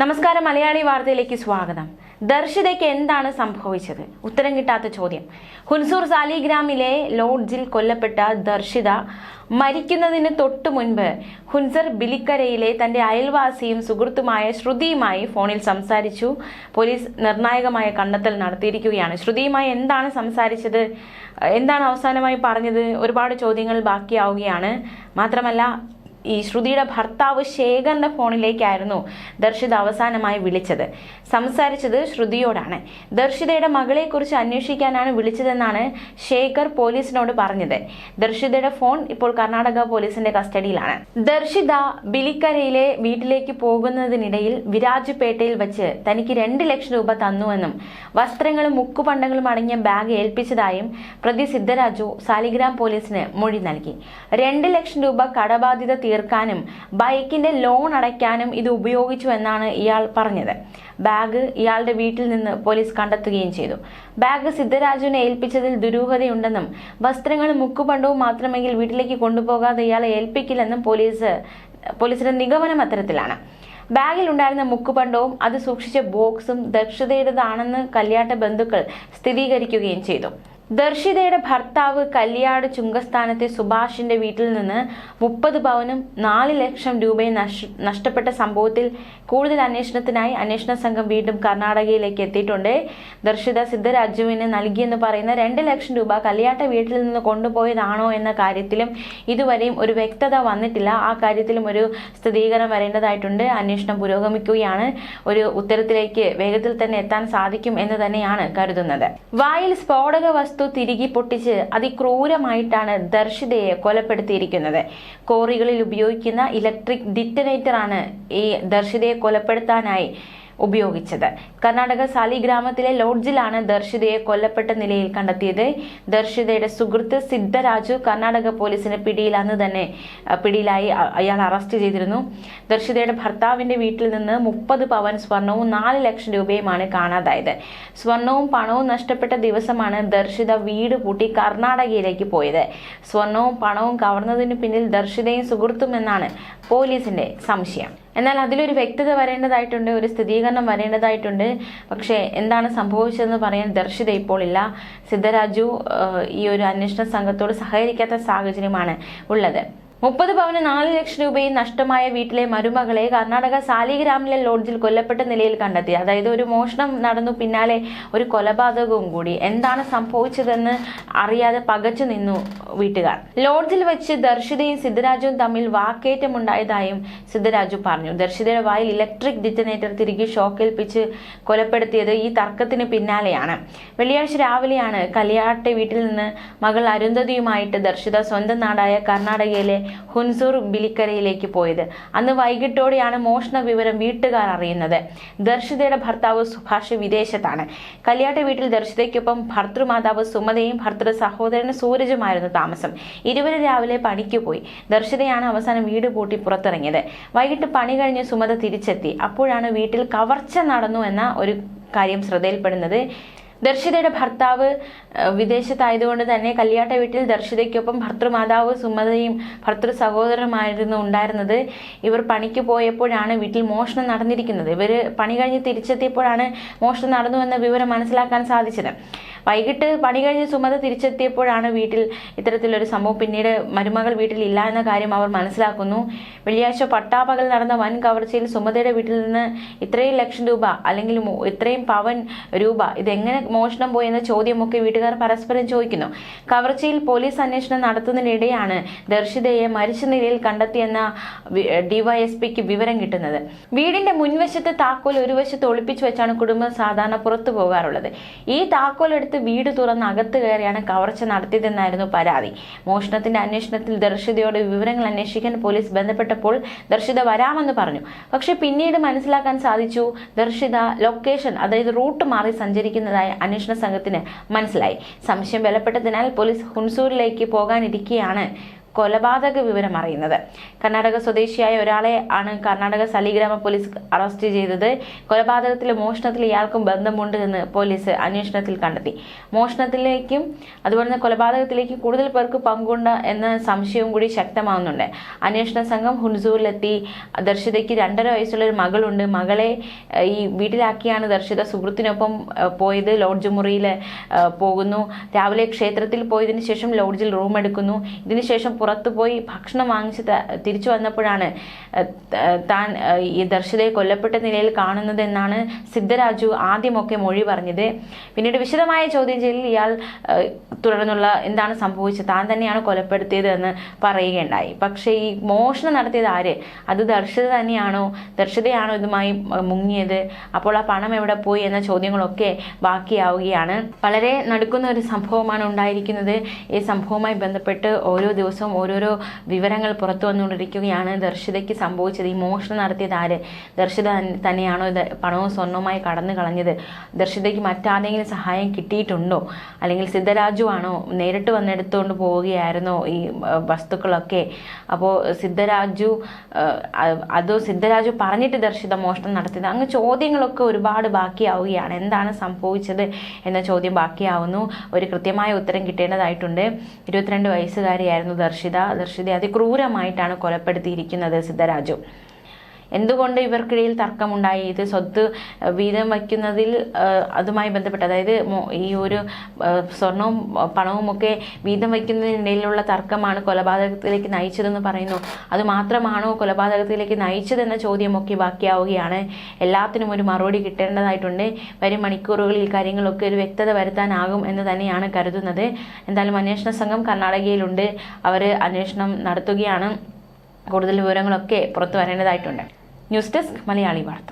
നമസ്കാരം, മലയാളി വാർത്തയിലേക്ക് സ്വാഗതം. ദർശിതയ്ക്ക് എന്താണ് സംഭവിച്ചത്? ഉത്തരം കിട്ടാത്ത ചോദ്യം. ഹുൻസൂർ സാലിഗ്രാമിലെ ലോഡ്ജിൽ കൊല്ലപ്പെട്ട ദർശിത മരിക്കുന്നതിന് തൊട്ടു മുൻപ് ഹുൻസർ ബിലിക്കരയിലെ തന്റെ അയൽവാസിയും സുഹൃത്തുമായ ശ്രുതിയുമായി ഫോണിൽ സംസാരിച്ചു. പോലീസ് നിർണായകമായ കണ്ടെത്തൽ നടത്തിയിരിക്കുകയാണ്. ശ്രുതിയുമായി എന്താണ് സംസാരിച്ചത്, എന്താണ് അവസാനമായി പറഞ്ഞത്? ഒരുപാട് ചോദ്യങ്ങൾ ബാക്കിയാവുകയാണ്. മാത്രമല്ല, ഈ ശ്രുതിയുടെ ഭർത്താവ് ശേഖറിന്റെ ഫോണിലേക്കായിരുന്നു ദർശിത അവസാനമായി വിളിച്ചത്. സംസാരിച്ചത് ശ്രുതിയോടാണ്. ദർശിതയുടെ മകളെക്കുറിച്ച് അന്വേഷിക്കാനാണ് വിളിച്ചതെന്നാണ് ശേഖർ പോലീസിനോട് പറഞ്ഞത്. ദർശിതയുടെ ഫോൺ ഇപ്പോൾ കർണാടക പോലീസിന്റെ കസ്റ്റഡിയിലാണ്. ദർശിത ബിലിക്കരയിലെ വീട്ടിലേക്ക് പോകുന്നതിനിടയിൽ വിരാജ്പേട്ടയിൽ വെച്ച് തനിക്ക് 2 ലക്ഷം രൂപ തന്നുവെന്നും വസ്ത്രങ്ങളും മുക്കുപണ്ടങ്ങളും അടങ്ങിയ ബാഗ് ഏൽപ്പിച്ചതായും പ്രതി സിദ്ധരാജു സാലിഗ്രാം പോലീസിന് മൊഴി നൽകി. 2 ലക്ഷം രൂപ കടബാധ്യത തീർക്കാനും ബൈക്കിന്റെ ലോൺ അടയ്ക്കാനും ഇത് ഉപയോഗിച്ചു എന്നാണ് ഇയാൾ പറഞ്ഞത്. ബാഗ് ഇയാളുടെ വീട്ടിൽ നിന്ന് പോലീസ് കണ്ടെത്തുകയും ചെയ്തു. ബാഗ് സിദ്ധരാജുവിനെ ഏൽപ്പിച്ചതിൽ ദുരൂഹതയുണ്ടെന്നും വസ്ത്രങ്ങളും മുക്കുപണ്ടവും മാത്രമെങ്കിൽ വീട്ടിലേക്ക് കൊണ്ടുപോകാതെ ഇയാളെ ഏൽപ്പിക്കില്ലെന്നും പോലീസിന്റെ നിഗമനം അത്തരത്തിലാണ്. ബാഗിൽ ഉണ്ടായിരുന്ന മുക്കുപണ്ടവും അത് സൂക്ഷിച്ച ബോക്സും ദർശിതയുടേതാണെന്ന് കല്യാട്ട ബന്ധുക്കൾ സ്ഥിരീകരിക്കുകയും ചെയ്തു. ദർശിതയുടെ ഭർത്താവ് കല്യാട് ചുങ്കസ്ഥാനത്തെ സുഭാഷിന്റെ വീട്ടിൽ നിന്ന് 30 പവനും 4 ലക്ഷം രൂപയും നഷ്ടപ്പെട്ട സംഭവത്തിൽ കൂടുതൽ അന്വേഷണത്തിനായി അന്വേഷണ സംഘം വീണ്ടും കർണാടകയിലേക്ക് എത്തിയിട്ടുണ്ട്. ദർശിത സിദ്ധരാജുവിന് നൽകിയെന്ന് പറയുന്ന 2 ലക്ഷം രൂപ കല്യാട്ട വീട്ടിൽ നിന്ന് കൊണ്ടുപോയതാണോ എന്ന കാര്യത്തിലും ഇതുവരെയും ഒരു വ്യക്തത വന്നിട്ടില്ല. ആ കാര്യത്തിലും ഒരു സ്ഥിരീകരണം വരേണ്ടതായിട്ടുണ്ട്. അന്വേഷണം പുരോഗമിക്കുകയാണ്. ഒരു ഉത്തരത്തിലേക്ക് വേഗത്തിൽ തന്നെ എത്താൻ സാധിക്കും എന്ന് തന്നെയാണ് കരുതുന്നത്. വായിൽ സ്ഫോടക വസ്തു തിരികെ പൊട്ടിച്ച് അതിക്രൂരമായിട്ടാണ് ദർശിതയെ കൊലപ്പെടുത്തിയിരിക്കുന്നത്. കോറികളിൽ ഉപയോഗിക്കുന്ന ഇലക്ട്രിക് ഡിറ്റനേറ്റർ ആണ് ഈ ദർശിതയെ കൊലപ്പെടുത്താനായി ഉപയോഗിച്ചത്. കർണാടക സാലിഗ്രാമത്തിലെ ലോഡ്ജിലാണ് ദർശിതയെ കൊല്ലപ്പെട്ട നിലയിൽ കണ്ടെത്തിയത്. ദർശിതയുടെ സുഹൃത്ത് സിദ്ധരാജു കർണാടക പോലീസിന് പിടിയിലായി അയാൾ അറസ്റ്റ് ചെയ്തിരുന്നു. ദർശിതയുടെ ഭർത്താവിന്റെ വീട്ടിൽ നിന്ന് 30 പവൻ സ്വർണവും 4 ലക്ഷം രൂപയുമാണ് കാണാതായത്. സ്വർണവും പണവും നഷ്ടപ്പെട്ട ദിവസമാണ് ദർശിത വീട് പൂട്ടി കർണാടകയിലേക്ക് പോയത്. സ്വർണവും പണവും കവർന്നതിന് പിന്നിൽ ദർശിതയും സുഹൃത്തും എന്നാണ് പോലീസിന്റെ സംശയം. എന്നാൽ അതിലൊരു വ്യക്തത വരേണ്ടതായിട്ടുണ്ട്, ഒരു സ്ഥിരീകരണം വരേണ്ടതായിട്ടുണ്ട്. പക്ഷേ എന്താണ് സംഭവിച്ചതെന്ന് പറയാൻ ദർശിത ഇപ്പോൾ ഇല്ല. സിദ്ധരാജു ഈ ഒരു അന്വേഷണ സംഘത്തോട് സഹകരിക്കാത്ത സാഹചര്യമാണ് ഉള്ളത്. 30 പവന് 4 ലക്ഷം രൂപയും നഷ്ടമായ വീട്ടിലെ മരുമകളെ കർണാടക സാലിഗ്രാമിലെ ലോഡ്ജിൽ കൊല്ലപ്പെട്ട നിലയിൽ കണ്ടെത്തി. അതായത് ഒരു മോഷണം നടന്നു, പിന്നാലെ ഒരു കൊലപാതകവും കൂടി. എന്താണ് സംഭവിച്ചതെന്ന് അറിയാതെ പകച്ചു നിന്നു വീട്ടുകാർ. ലോഡ്ജിൽ വെച്ച് ദർശിതയും സിദ്ധരാജുവും തമ്മിൽ വാക്കേറ്റമുണ്ടായതായും സിദ്ധരാജു പറഞ്ഞു. ദർശിതയുടെ വായിൽ ഇലക്ട്രിക് ഡിറ്റനേറ്റർ തിരികെ ഷോക്കേൽപ്പിച്ച് കൊലപ്പെടുത്തിയത് ഈ തർക്കത്തിന് പിന്നാലെയാണ്. വെള്ളിയാഴ്ച രാവിലെയാണ് കല്യാട്ടെ വീട്ടിൽ നിന്ന് മകൾ അരുന്ധതിയുമായിട്ട് ദർശിത സ്വന്തം നാടായ കർണാടകയിലെ ഹുൻസൂർ ബിലിക്കരയിലേക്ക് പോയത്. അന്ന് വൈകിട്ടോടെയാണ് മോഷണ വിവരം വീട്ടുകാർ അറിയുന്നത്. ദർശിതയുടെ ഭർത്താവ് സുഭാഷ് വിദേശത്താണ്. കല്യാട്ട വീട്ടിൽ ദർശിതയ്ക്കൊപ്പം ഭർത്തൃമാതാവ് സുമതയും ഭർത്തൃ സഹോദരൻ സൂരജുമായിരുന്നു താമസം. ഇരുവരും രാവിലെ പണിക്ക് പോയി. ദർശിതയാണ് അവസാനം വീട് പൂട്ടി പുറത്തിറങ്ങിയത്. വൈകിട്ട് പണി കഴിഞ്ഞ് സുമത തിരിച്ചെത്തി. അപ്പോഴാണ് വീട്ടിൽ കവർച്ച നടന്നു എന്ന ഒരു കാര്യം ശ്രദ്ധയിൽപ്പെടുന്നത്. ദർശിതയുടെ ഭർത്താവ് വിദേശത്തായതുകൊണ്ട് തന്നെ കല്യാട്ട വീട്ടിൽ ദർശിതയ്ക്കൊപ്പം ഭർത്തൃമാതാവ് സുമതയും ഭർത്തൃ സഹോദരനുമായിരുന്നു ഉണ്ടായിരുന്നത്. ഇവർ പണിക്ക് പോയപ്പോഴാണ് വീട്ടിൽ മോഷണം നടന്നിരിക്കുന്നത്. ഇവർ പണി കഴിഞ്ഞ് തിരിച്ചെത്തിയപ്പോഴാണ് മോഷണം നടന്നുവെന്ന വിവരം മനസ്സിലാക്കാൻ സാധിച്ചത്. വൈകിട്ട് പണി കഴിഞ്ഞ് സുമത തിരിച്ചെത്തിയപ്പോഴാണ് വീട്ടിൽ ഇത്തരത്തിലൊരു സംഭവം. പിന്നീട് മരുമകൾ വീട്ടിൽ ഇല്ല എന്ന കാര്യം അവർ മനസ്സിലാക്കുന്നു. വെള്ളിയാഴ്ച പട്ടാപകൽ നടന്ന വൻ കവർച്ചയിൽ സുമതയുടെ വീട്ടിൽ നിന്ന് ഇത്രയും ലക്ഷം രൂപ അല്ലെങ്കിൽ ഇത്രയും പവൻ രൂപ ഇതെങ്ങനെ മോഷണം പോയി എന്ന ചോദ്യമൊക്കെ വീട്ടുകാർ പരസ്പരം ചോദിക്കുന്നു. കവർച്ചയിൽ പോലീസ് അന്വേഷണം നടത്തുന്നതിനിടെയാണ് ദർശിതയെ മരിച്ച നിലയിൽ കണ്ടെത്തിയെന്ന ഡിവൈഎസ്പിക്ക് വിവരം കിട്ടുന്നത്. വീടിന്റെ മുൻവശത്തെ താക്കോൽ ഒരു വശത്ത് ഒളിപ്പിച്ചു വെച്ചാണ് കുടുംബം സാധാരണ പുറത്തു പോകാറുള്ളത്. ഈ താക്കോൽ എടുത്ത് വീട് തുറന്ന് അകത്ത് കയറിയാണ് കവർച്ച നടത്തിയതെന്നായിരുന്നു പരാതി. മോഷണത്തിന്റെ അന്വേഷണത്തിൽ ദർശിതയോട് വിവരങ്ങൾ അന്വേഷിക്കാൻ പോലീസ് ബന്ധപ്പെട്ടപ്പോൾ ദർശിത വരാമെന്ന് പറഞ്ഞു. പക്ഷെ പിന്നീട് മനസ്സിലാക്കാൻ സാധിച്ചു ദർശിത ലൊക്കേഷൻ, അതായത് റൂട്ട് മാറി സഞ്ചരിക്കുന്നതായി അന്വേഷണ സംഘത്തിന് മനസ്സിലായി. സംശയം ബലപ്പെട്ടതിനാൽ പോലീസ് ഹുൻസൂരിലേക്ക് പോകാനിരിക്കെയാണ് കൊലപാതക വിവരം അറിയുന്നത്. കർണാടക സ്വദേശിയായ ഒരാളെ ആണ് കർണാടക സാലിഗ്രാമ പോലീസ് അറസ്റ്റ് ചെയ്തത്. കൊലപാതകത്തിലും മോഷണത്തിലും ഇയാൾക്കും ബന്ധമുണ്ട് എന്ന് പോലീസ് അന്വേഷണത്തിൽ കണ്ടെത്തി. മോഷണത്തിലേക്കും അതുപോലെ തന്നെ കൊലപാതകത്തിലേക്കും കൂടുതൽ പേർക്ക് പങ്കുണ്ട് എന്ന സംശയവും കൂടി ശക്തമാവുന്നുണ്ട്. അന്വേഷണ സംഘം ഹുൻസൂറിലെത്തി. ദർശിതയ്ക്ക് 2.5 വയസ്സുള്ള ഒരു മകളുണ്ട്. മകളെ ഈ വീട്ടിലാക്കിയാണ് ദർശിത സുഹൃത്തിനൊപ്പം പോയത്. ലോഡ്ജ് മുറിയിൽ പോകുന്നു. രാവിലെ ക്ഷേത്രത്തിൽ പോയതിനു ശേഷം ലോഡ്ജിൽ റൂം എടുക്കുന്നു. ഇതിനുശേഷം പുറത്തു പോയി ഭക്ഷണം വാങ്ങിച്ച് തിരിച്ചു വന്നപ്പോഴാണ് താൻ ഈ ദർശിതയെ കൊല്ലപ്പെട്ട നിലയിൽ കാണുന്നത് എന്നാണ് സിദ്ധരാജു ആദ്യമൊക്കെ മൊഴി പറഞ്ഞത്. പിന്നീട് വിശദമായ ചോദ്യം ചെയ്യലിൽ ഇയാൾ തുടർന്നുള്ള എന്താണ് സംഭവിച്ചത്, താൻ തന്നെയാണ് കൊലപ്പെടുത്തിയത് എന്ന് പറയുകയുണ്ടായി. പക്ഷേ ഈ മോഷണം നടത്തിയത് ആര്? അത് ദർശിത തന്നെയാണോ? ദർശിതയാണോ ഇതുമായി മുങ്ങിയത്? അപ്പോൾ ആ പണം എവിടെ പോയി എന്ന ചോദ്യങ്ങളൊക്കെ ബാക്കിയാവുകയാണ്. വളരെ നടുക്കുന്ന ഒരു സംഭവമാണ് ഉണ്ടായിരിക്കുന്നത്. ഈ സംഭവവുമായി ബന്ധപ്പെട്ട് ഓരോ ദിവസവും ഓരോരോ വിവരങ്ങൾ പുറത്തു വന്നുകൊണ്ടിരിക്കുകയാണ്. ദർശിതയ്ക്ക് സംഭവിച്ചത്, ഈ മോഷണം നടത്തിയത് ആര്? ദർശിത തന്നെയാണോ ഇത് പണവും സ്വർണവുമായി കടന്നു കളഞ്ഞത്? ദർശിതയ്ക്ക് മറ്റാരെങ്കിലും സഹായം കിട്ടിയിട്ടുണ്ടോ? അല്ലെങ്കിൽ സിദ്ധരാജു ആണോ നേരിട്ട് വന്നെടുത്തുകൊണ്ട് പോവുകയായിരുന്നോ ഈ വസ്തുക്കളൊക്കെ? അപ്പോൾ സിദ്ധരാജു പറഞ്ഞിട്ട് ദർശിത മോഷണം നടത്തിയത്? അങ്ങ് ചോദ്യങ്ങളൊക്കെ ഒരുപാട് ബാക്കിയാവുകയാണ്. എന്താണ് സംഭവിച്ചത് എന്ന ചോദ്യം ബാക്കിയാവുന്നു. ഒരു കൃത്യമായ ഉത്തരം കിട്ടേണ്ടതായിട്ടുണ്ട്. 22 വയസ്സുകാരിയായിരുന്നു ദർശിത. അതിക്രൂരമായിട്ടാണ് കൊലപ്പെടുത്തിയിരിക്കുന്നത് സിദ്ധരാജു. എന്തുകൊണ്ട് ഇവർക്കിടയിൽ തർക്കമുണ്ടായി? ഇത് സ്വത്ത് വീതം വയ്ക്കുന്നതിൽ അതുമായി ബന്ധപ്പെട്ട്, അതായത് ഈ ഒരു സ്വർണവും പണവും ഒക്കെ വീതം വയ്ക്കുന്നതിനിടയിലുള്ള തർക്കമാണ് കൊലപാതകത്തിലേക്ക് നയിച്ചതെന്ന് പറയുന്നു. അതുമാത്രമാണോ കൊലപാതകത്തിലേക്ക് നയിച്ചതെന്ന ചോദ്യമൊക്കെ ബാക്കിയാവുകയാണ്. എല്ലാത്തിനും ഒരു മറുപടി കിട്ടേണ്ടതായിട്ടുണ്ട്. വരും മണിക്കൂറുകളിൽ കാര്യങ്ങളൊക്കെ ഒരു വ്യക്തത വരുത്താനാകും എന്ന് തന്നെയാണ് കരുതുന്നത്. എന്തായാലും അന്വേഷണ സംഘം കർണാടകയിലുണ്ട്. അവർ അന്വേഷണം നടത്തുകയാണ്. കൂടുതൽ വിവരങ്ങളൊക്കെ പുറത്തു വരേണ്ടതായിട്ടുണ്ട്. ന്യൂസ് ഡെസ്ക് മലയാളി വാർത്ത.